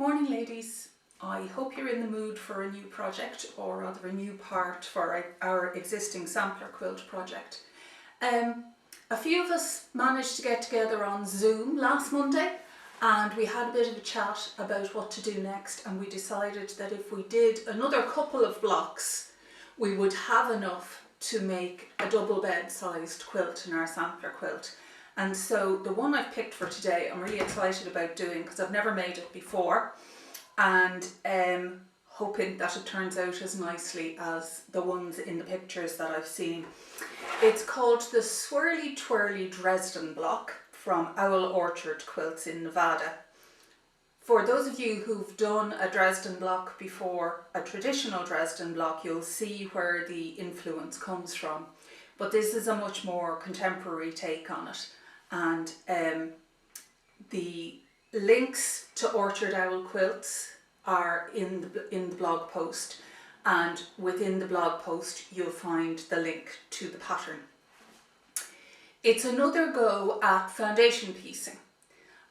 Morning ladies, I hope you're in the mood for a new project, or rather a new part for our existing sampler quilt project. A few of us managed to get together on Zoom last Monday and we had a bit of a chat about what to do next, and we decided that if we did another couple of blocks we would have enough to make a double bed sized quilt in our sampler quilt. And so the one I've picked for today I'm really excited about doing because I've never made it before, and hoping that it turns out as nicely as the ones in the pictures that I've seen. It's called the Swirly Twirly Dresden block from Owl Orchard Quilts in Nevada. For those of you who've done a Dresden block before, a traditional Dresden block, you'll see where the influence comes from. But this is a much more contemporary take on it. And the links to Orchard Owl quilts are in the blog post, and within the blog post you'll find the link to the pattern. It's another go at foundation piecing,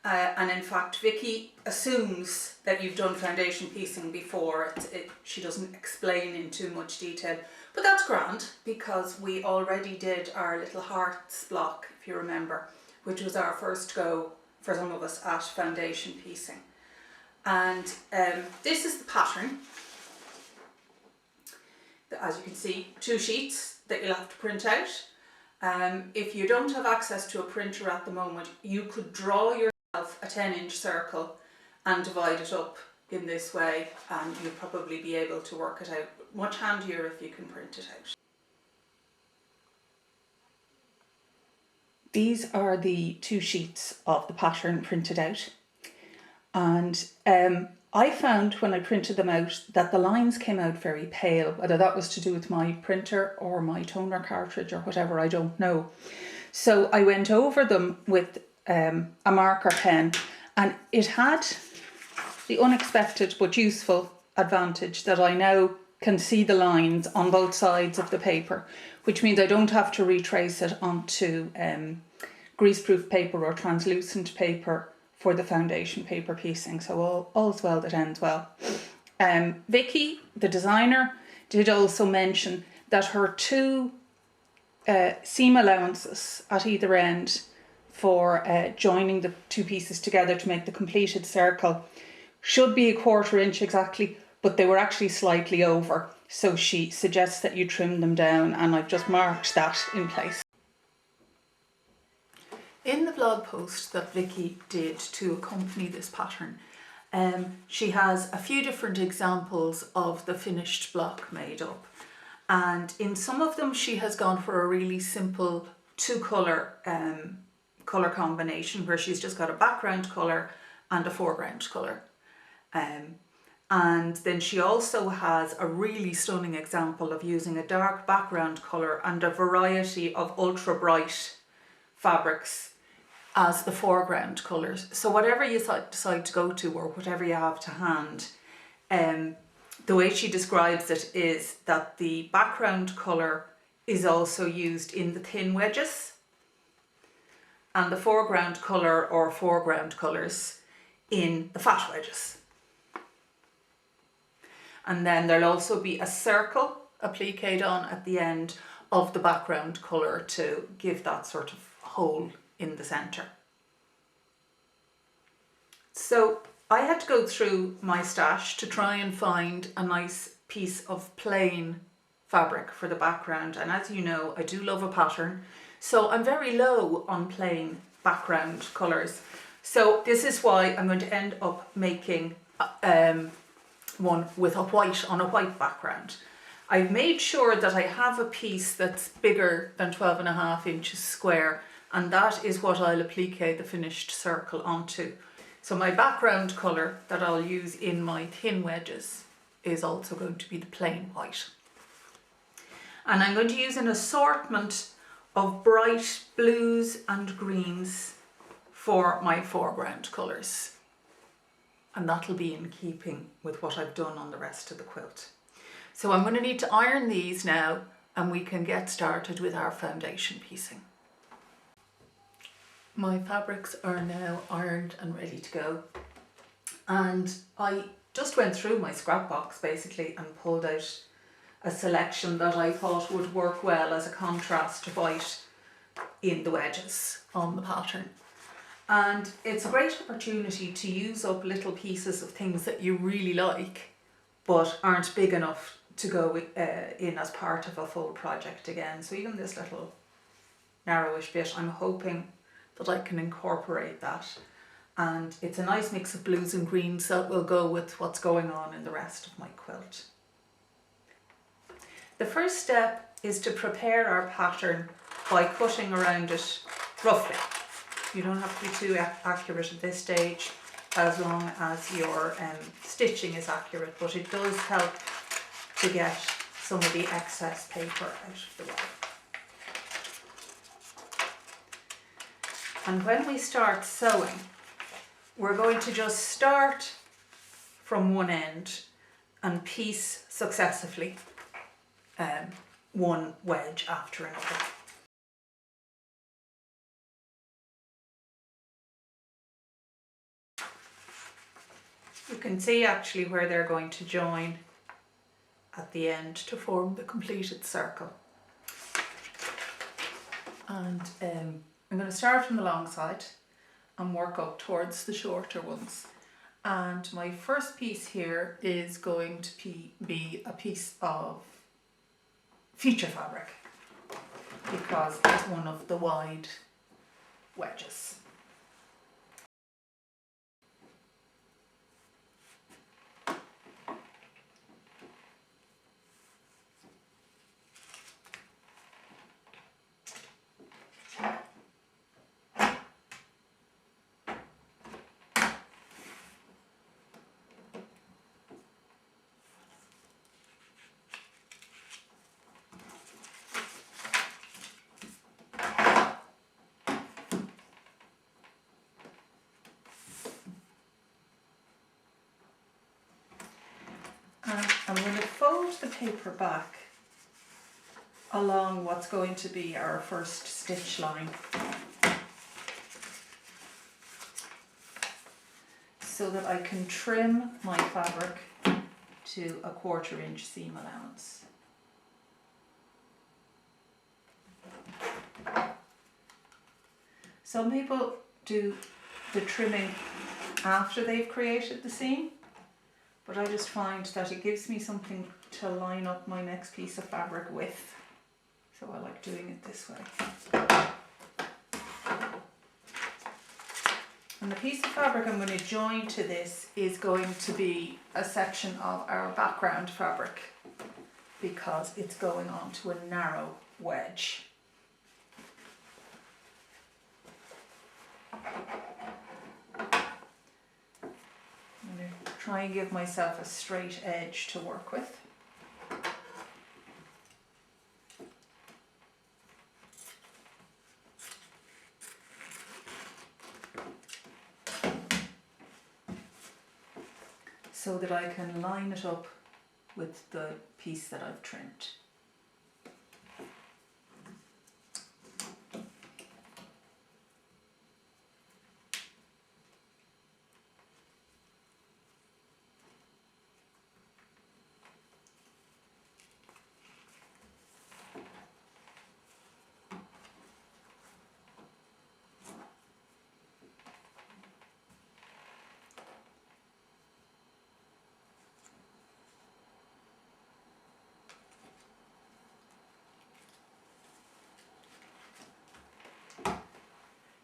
and in fact Vicky assumes that you've done foundation piecing before. She doesn't explain in too much detail, but that's grand because we already did our little hearts block, if you remember, which was our first go for some of us at foundation piecing. And this is the pattern. As you can see, 2 sheets that you'll have to print out. If you don't have access to a printer at the moment, you could draw yourself a 10-inch circle and divide it up in this way, and you'll probably be able to work it out. Much handier if you can print it out. These are the 2 sheets of the pattern printed out, and I found when I printed them out that the lines came out very pale, whether that was to do with my printer or my toner cartridge or whatever, I don't know. So I went over them with a marker pen, and it had the unexpected but useful advantage that I now can see the lines on both sides of the paper, which means I don't have to retrace it onto greaseproof paper or translucent paper for the foundation paper piecing. So all's well that ends well. Vicky, the designer, did also mention that her 2 seam allowances at either end for joining the 2 pieces together to make the completed circle should be 1/4 inch exactly, but they were actually slightly over. So she suggests that you trim them down, and I've just marked that in place. In the blog post that Vicky did to accompany this pattern, she has a few different examples of the finished block made up, and in some of them she has gone for a really simple 2 colour combination where she's just got a background colour and a foreground colour. And then she also has a really stunning example of using a dark background colour and a variety of ultra bright fabrics as the foreground colours. So whatever you decide to go to, or whatever you have to hand, the way she describes it is that the background colour is also used in the thin wedges, and the foreground colour or foreground colours in the fat wedges. And then there'll also be a circle appliqued on at the end of the background colour to give that sort of hole in the centre. So I had to go through my stash to try and find a nice piece of plain fabric for the background, and as you know, I do love a pattern, so I'm very low on plain background colours. So this is why I'm going to end up making one with a white on a white background. I've made sure that I have a piece that's bigger than 12.5 inches square, and that is what I'll applique the finished circle onto. So my background colour that I'll use in my thin wedges is also going to be the plain white. And I'm going to use an assortment of bright blues and greens for my foreground colours, and that'll be in keeping with what I've done on the rest of the quilt. So I'm going to need to iron these now, and we can get started with our foundation piecing. My fabrics are now ironed and ready to go. And I just went through my scrap box basically and pulled out a selection that I thought would work well as a contrast to white in the wedges on the pattern. And it's a great opportunity to use up little pieces of things that you really like but aren't big enough to go in as part of a full project again. So even this little narrowish bit, I'm hoping that I can incorporate that. And it's a nice mix of blues and greens that will go with what's going on in the rest of my quilt. The first step is to prepare our pattern by cutting around it roughly. You don't have to be too accurate at this stage, as long as your stitching is accurate, but it does help to get some of the excess paper out of the way. And when we start sewing, we're going to just start from one end and piece successively one wedge after another. You can see actually where they're going to join at the end to form the completed circle. And I'm going to start from the long side and work up towards the shorter ones. And my first piece here is going to be a piece of feature fabric because it's one of the wide wedges. And I'm going to fold the paper back along what's going to be our first stitch line, so that I can trim my fabric to a 1/4 inch seam allowance. Some people do the trimming after they've created the seam, but I just find that it gives me something to line up my next piece of fabric with. So I like doing it this way. And the piece of fabric I'm going to join to this is going to be a section of our background fabric because it's going onto a narrow wedge. I'm going to try and give myself a straight edge to work with. So that I can line it up with the piece that I've trimmed.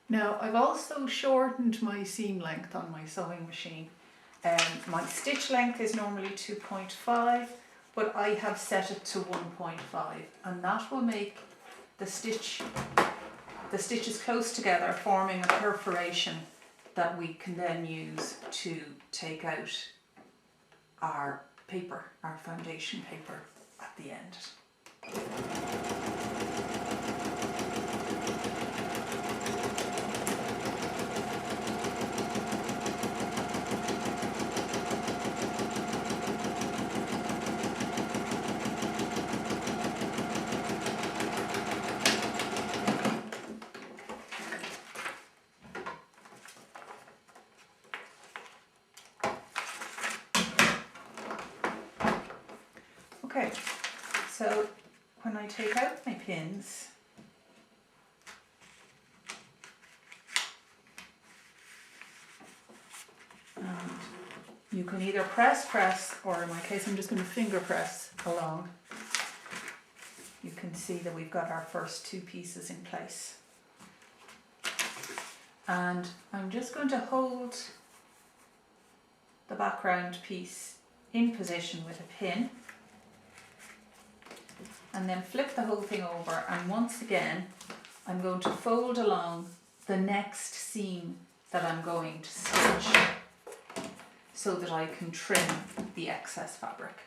Now I've also shortened my seam length on my sewing machine. My stitch length is normally 2.5, but I have set it to 1.5, and that will make the stitches close together, forming a perforation that we can then use to take out our paper, our foundation paper at the end. So when I take out my pins, and you can either press, or in my case I'm just going to finger press along. You can see that we've got our first two pieces in place. And I'm just going to hold the background piece in position with a pin, and then flip the whole thing over, and once again I'm going to fold along the next seam that I'm going to stitch so that I can trim the excess fabric.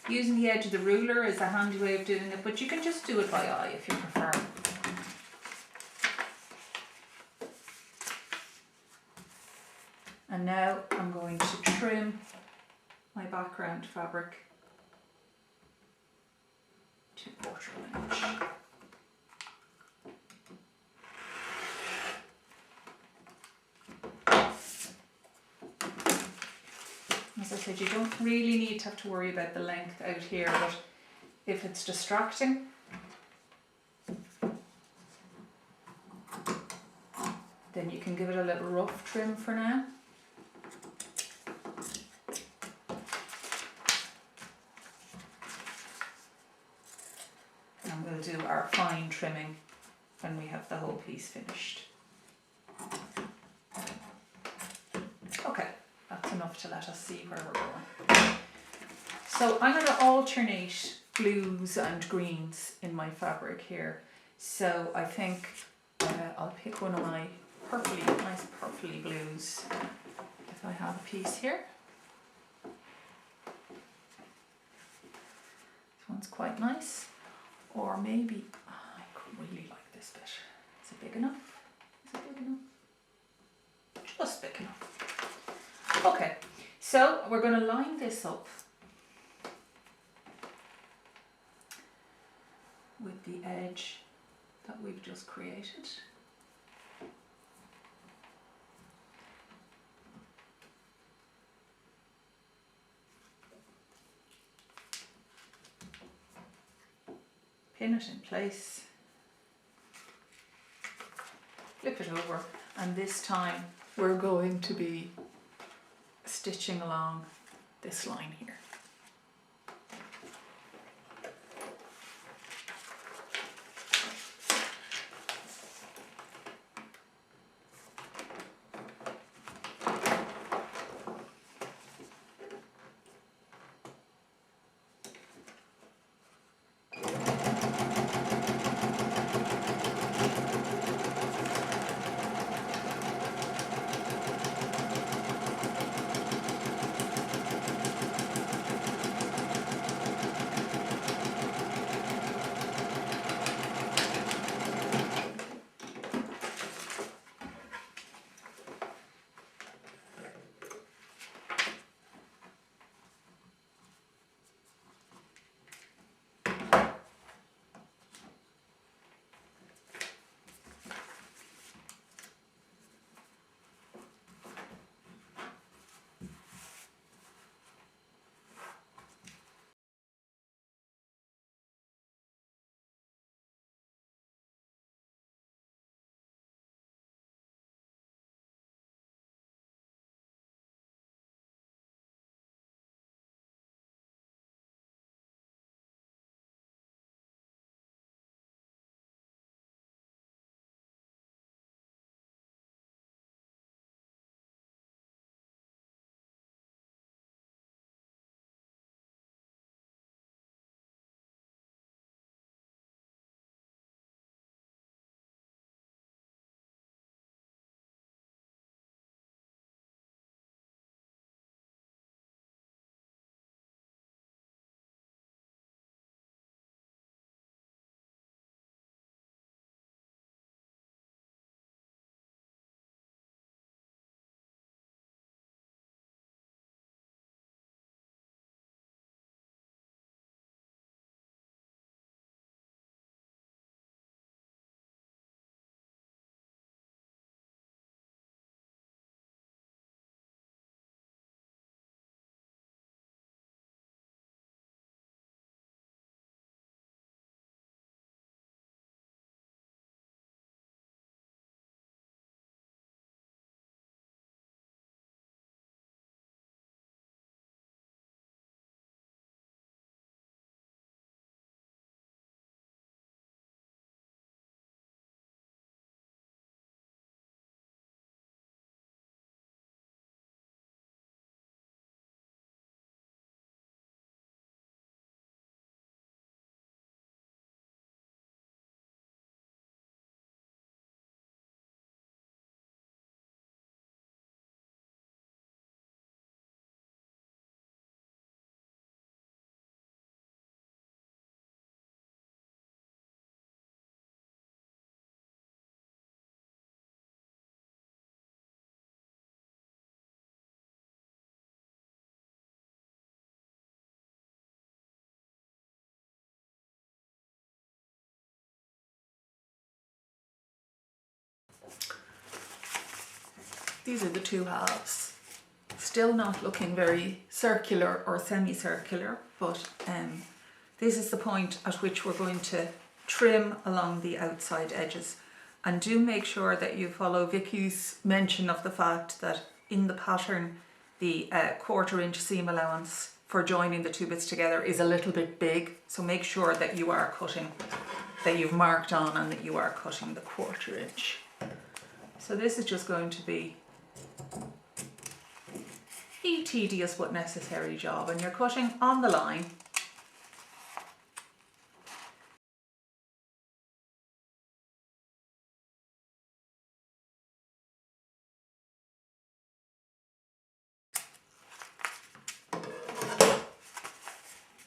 Using the edge of the ruler is a handy way of doing it, but you can just do it by eye if you prefer. And now I'm going to trim my background fabric to 1/4 inch. As I said, you don't really need to have to worry about the length out here, but if it's distracting, then you can give it a little rough trim for now. And we'll do our fine trimming when we have the whole piece finished. Okay, that's enough to let us see where we're going. So I'm going to alternate blues and greens in my fabric here. So I think I'll pick one of my nice purpley blues if I have a piece here. This one's quite nice. Or maybe, I could really like this bit. Is it big enough? Is it big enough? Just big enough. Okay, so we're going to line this up with the edge that we've just created. Pin it in place, flip it over, and this time we're going to be stitching along this line here. These are the two halves. Still not looking very circular or semicircular, but this is the point at which we're going to trim along the outside edges. And do make sure that you follow Vicky's mention of the fact that in the pattern the 1/4 inch seam allowance for joining the two bits together is a little bit big, so make sure that you are cutting, that you've marked on and that you are cutting the 1/4 inch. So this is just going to be a tedious but necessary job, and you're cutting on the line.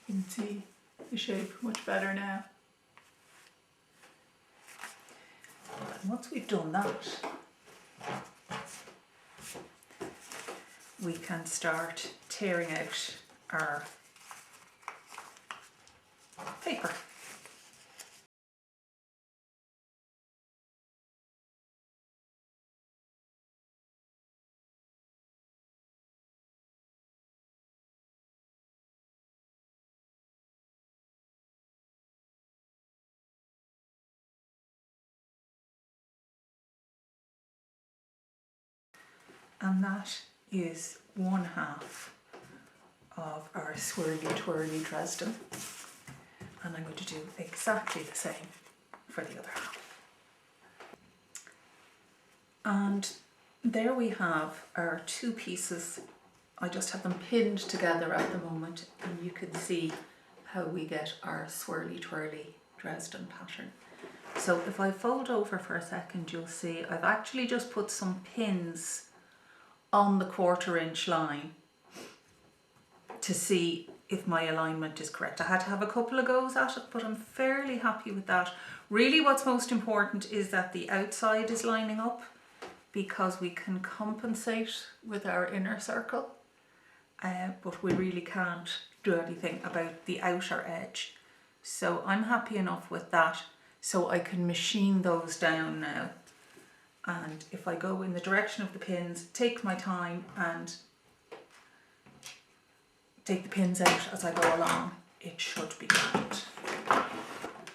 You can see the shape much better now. And once we've done that, we can start tearing out our paper. And that is 1/2 of our swirly twirly Dresden, and I'm going to do exactly the same for the other half. And there we have our two pieces. I just have them pinned together at the moment, and you can see how we get our swirly twirly Dresden pattern. So if I fold over for a second, you'll see I've actually just put some pins on the 1/4 inch line to see if my alignment is correct. I had to have a couple of goes at it, but I'm fairly happy with that. Really what's most important is that the outside is lining up, because we can compensate with our inner circle, but we really can't do anything about the outer edge. So I'm happy enough with that, so I can machine those down now. And if I go in the direction of the pins, take my time and take the pins out as I go along, it should be good.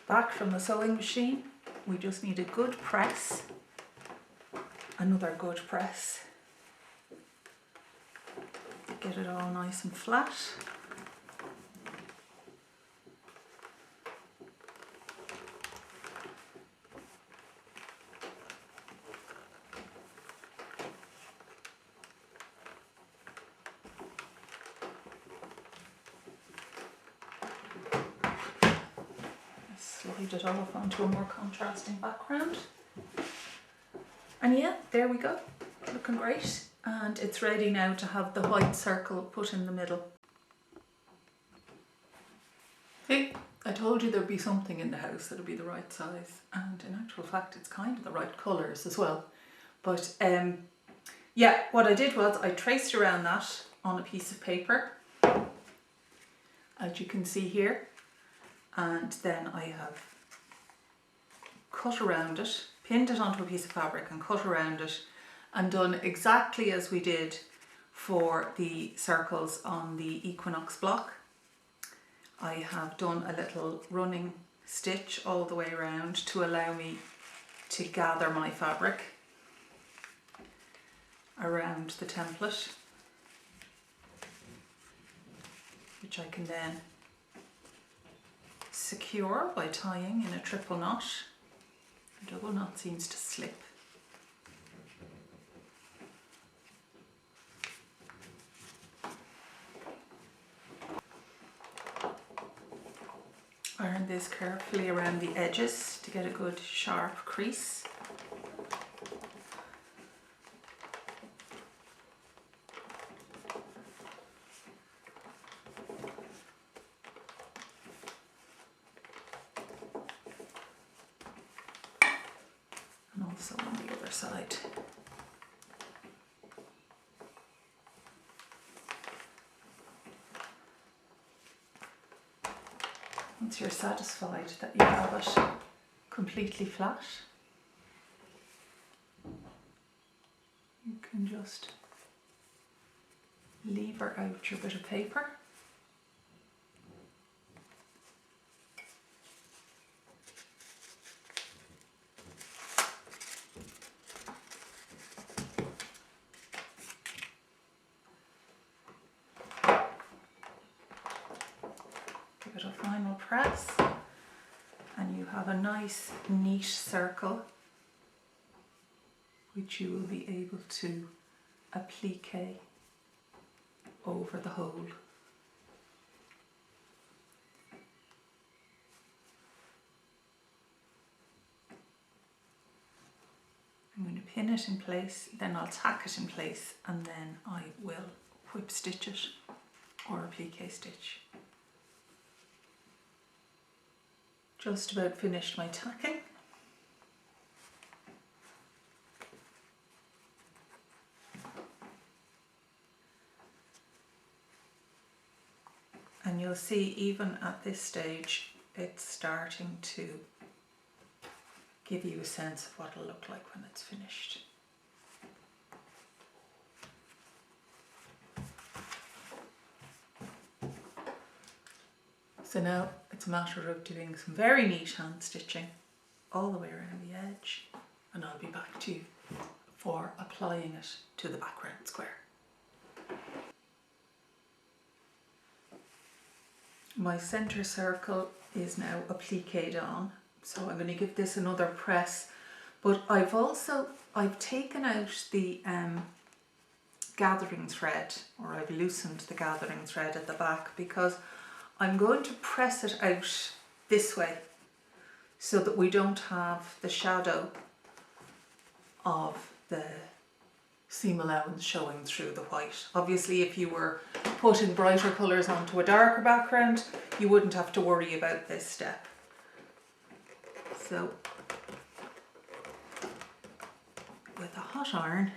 Back from the sewing machine, we just need a good press, another good press. Get it all nice and flat. Slide it off onto a more contrasting background. And yeah, there we go, looking great. And it's ready now to have the white circle put in the middle. Hey, I told you there'd be something in the house that'd be the right size, and in actual fact it's kind of the right colours as well. But yeah, what I did was I traced around that on a piece of paper, as you can see here. And then I have cut around it, pinned it onto a piece of fabric and cut around it, and done exactly as we did for the circles on the Equinox block. I have done a little running stitch all the way around to allow me to gather my fabric around the template, which I can then secure by tying in a triple knot. The double knot seems to slip. Iron this carefully around the edges to get a good sharp crease. And also on the other side. Once you're satisfied that you have it completely flat, you can just lever out your bit of paper. Give it a final press and you have a nice neat circle which you will be able to applique over the hole. I'm going to pin it in place, then I'll tack it in place, and then I will whip stitch it or applique stitch. Just about finished my tacking. And you'll see even at this stage it's starting to give you a sense of what it'll look like when it's finished. So now it's a matter of doing some very neat hand stitching all the way around the edge, and I'll be back to you for applying it to the background square. My centre circle is now appliqued on, so I'm going to give this another press, but I've taken out the gathering thread, or I've loosened the gathering thread at the back, because I'm going to press it out this way so that we don't have the shadow of the seam allowance showing through the white. Obviously, if you were putting brighter colours onto a darker background, you wouldn't have to worry about this step. So with a hot iron,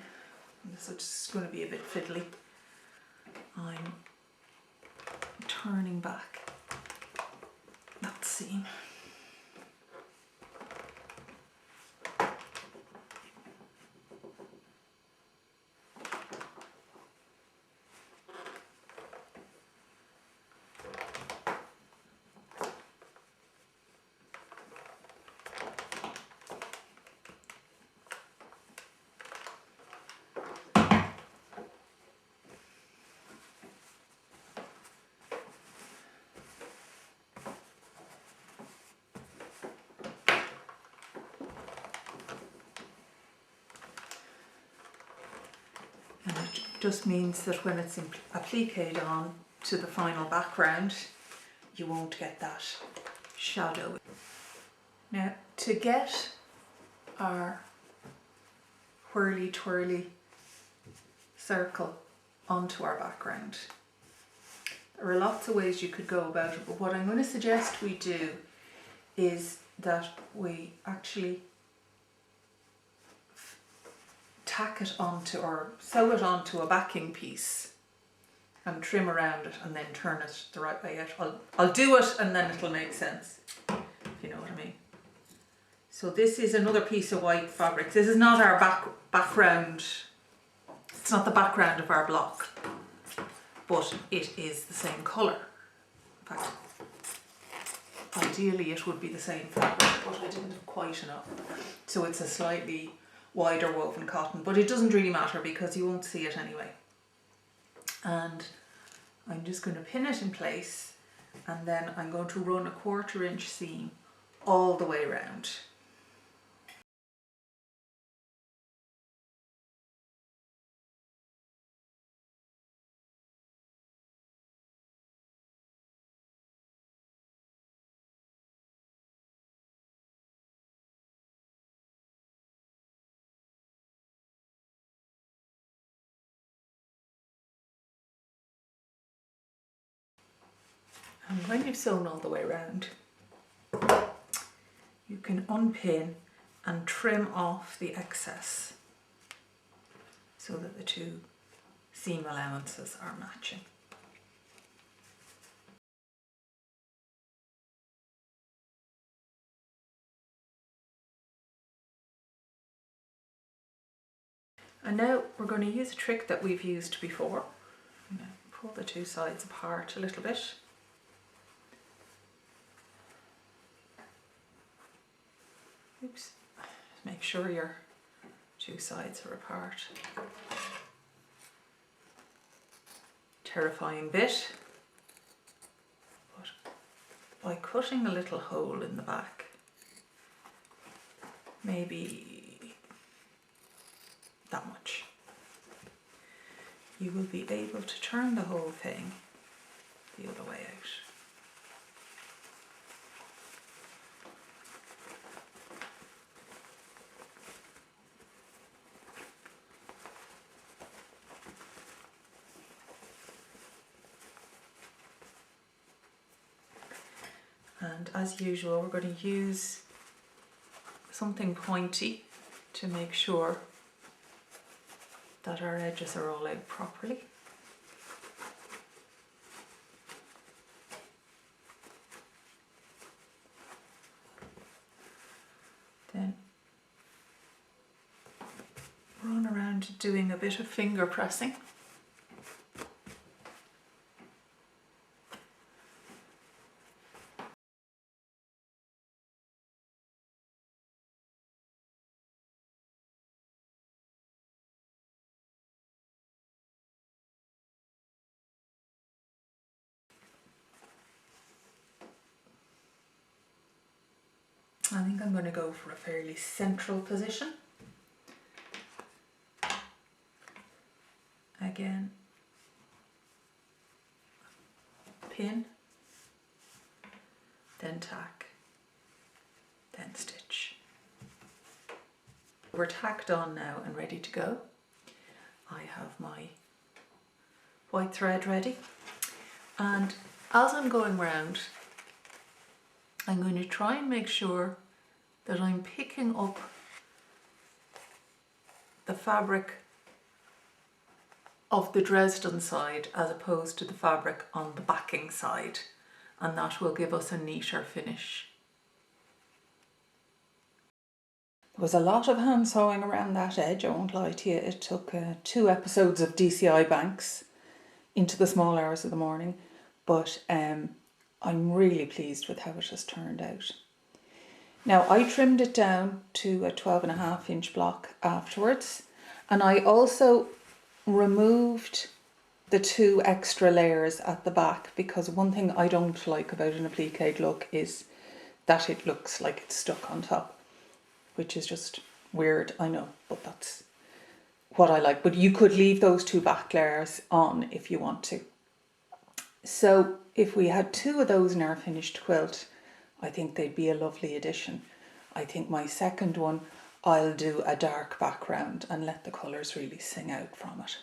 and this is just going to be a bit fiddly, I'm turning back that seam. And it just means that when it's appliqued on to the final background, you won't get that shadow. Now, to get our whirly twirly circle onto our background, there are lots of ways you could go about it, but what I'm going to suggest we do is that we actually tack it onto, or sew it onto a backing piece and trim around it and then turn it the right way out. I'll do it and then it'll make sense, if you know what I mean. So this is another piece of white fabric. This is not our background, it's not the background of our block, but it is the same colour. In fact, ideally it would be the same fabric, but I didn't have quite enough. So it's a slightly wider woven cotton, but it doesn't really matter because you won't see it anyway. And I'm just going to pin it in place, and then I'm going to run a 1/4 inch seam all the way around. And when you've sewn all the way around, you can unpin and trim off the excess so that the two seam allowances are matching. And now we're going to use a trick that we've used before. I'm going to pull the two sides apart a little bit. Oops. Make sure your two sides are apart. Terrifying bit. But by cutting a little hole in the back, maybe that much, you will be able to turn the whole thing the other way out. And as usual, we're going to use something pointy to make sure that our edges are all out properly. Then run around doing a bit of finger pressing. I think I'm going to go for a fairly central position. Again, pin, then tack, then stitch. We're tacked on now and ready to go. I have my white thread ready, and as I'm going round, I'm going to try and make sure that I'm picking up the fabric of the Dresden side as opposed to the fabric on the backing side, and that will give us a neater finish. There was a lot of hand sewing around that edge, I won't lie to you. It took 2 episodes of DCI banks into the small hours of the morning, but I'm really pleased with how it has turned out. Now, I trimmed it down to a 12.5-inch block afterwards, and I also removed the 2 extra layers at the back, because one thing I don't like about an appliqué look is that it looks like it's stuck on top, which is just weird, I know, but that's what I like. But you could leave those 2 back layers on if you want to. So if we had 2 of those in our finished quilt, I think they'd be a lovely addition. I think my second one, I'll do a dark background and let the colours really sing out from it.